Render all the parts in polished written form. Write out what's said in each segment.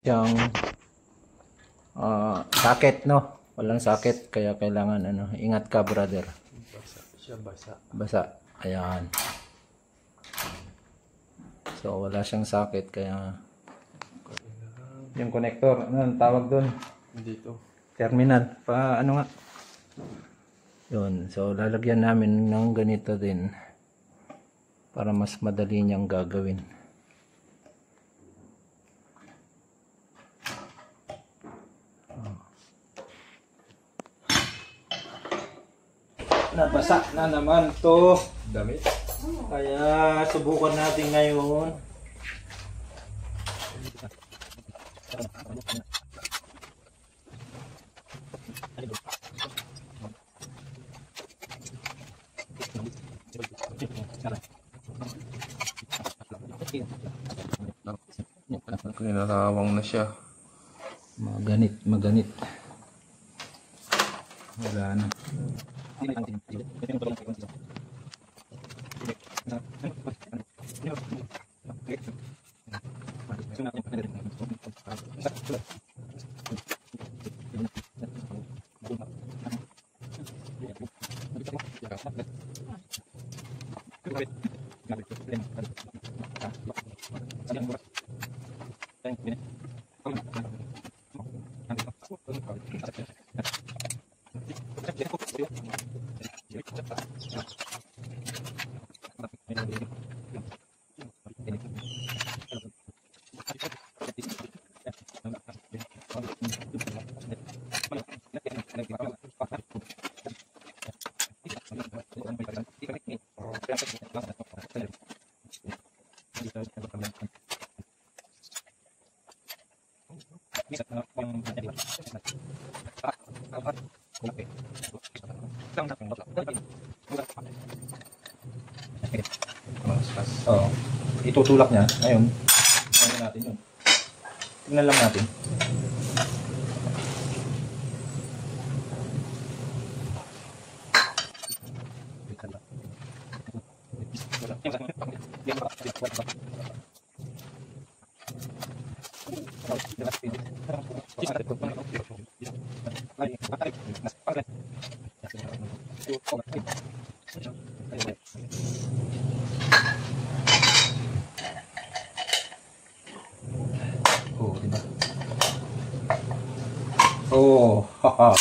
yung socket, no? Walang socket, kaya kailangan ano, ingat ka, brother. Basa siya, basa. Basa. Ayan. So wala siyang socket, kaya yung connector, ano tawag doon? Dito. Terminal. Pa ano nga? Yun. So lalagyan namin ng ganito din para mas madali niyang gagawin. Nabasa na naman to. Damit. Kaya subukan natin ngayon. Nilalawang na siya. Maganit. Wala na. Oo. Itutulak niya. Ngayon, ano natin yun? Tingnan lang natin. Oh, diba? Oh, haha.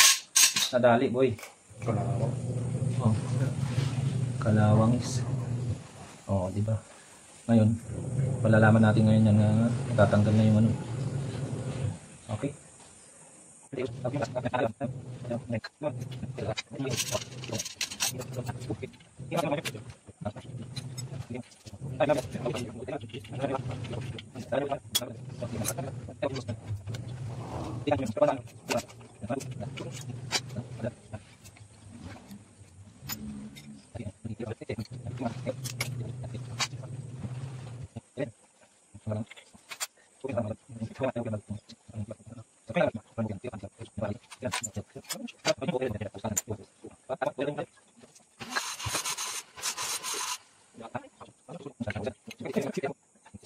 Nadali, boy. Kalawang. Oh. Kalawangis. Oh, diba? Ngayon, malalaman natin ngayon yan na tatanggal na yung ano. Okay.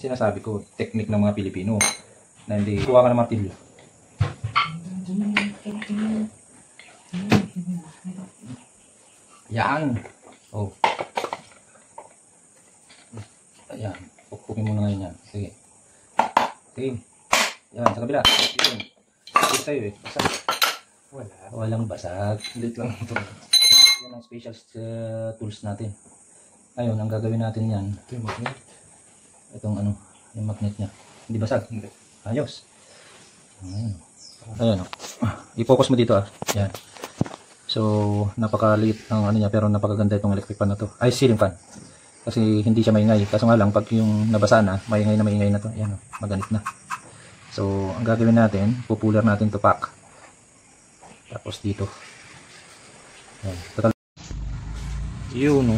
Sinasabi ko, technique ng mga Pilipino na hindi kuha ka ng martilyo. Yan. Oh. Ayan. Pukpukin mo na ngayon yan. Sige. Sige. Yan, sa kabila. Yan. Sige sa'yo eh. Basag. Wala. Walang basag. Lit lang ito. Yan ang special tools natin. Ngayon, ang gagawin natin yan. Ito yung magnet. Itong ano, yung magnet niya. Hindi basag. Hindi. Ayos. Ayan o. I-focus mo dito ah. Yan. So, napakaliit ng ano niya, pero napakaganda itong electric fan na to. Ay, ceiling fan. Kasi hindi siya maingay. Kaso nga lang, pag yung nabasa na, maingay na to. Ayan o, maganit na. So, ang gagawin natin, pupuller natin to pack. Tapos dito. Ayan. Total. Yun o.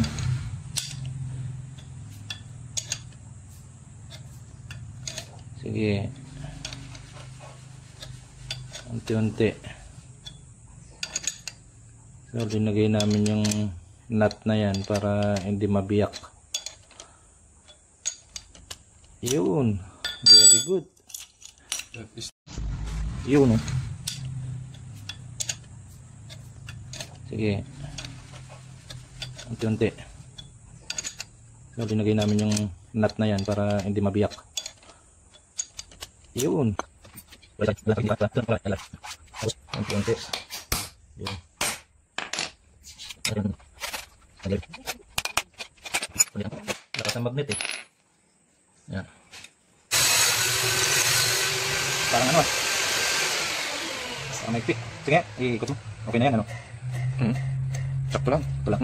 Sige. Unti-unti. So, linagay namin yung nut na yan para hindi mabiyak. Yun. Very good. That is Yun, no? Sige. Unti-unti. So, linagay namin yung nut na yan para hindi mabiyak. Yun. Unti-unti. Yun. Ayun. Lakas ng magnet eh. Yan. Parang ano ah. Parang may pick. Sige, iikot mo. Okay na yan, ano? Sakto lang. Ito lang.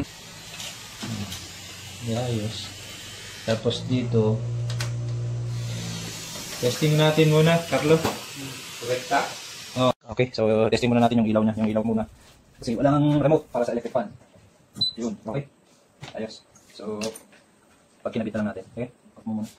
Ayos. Tapos dito, testing natin muna, Carlo. Rekta. Oh, okay, so testing muna natin yung ilaw niya, yung ilaw muna. Kasi walang remote para sa electric fan. Yun, okay. Ayos. So, pag kinabit na lang natin. Okay, pag mo muna.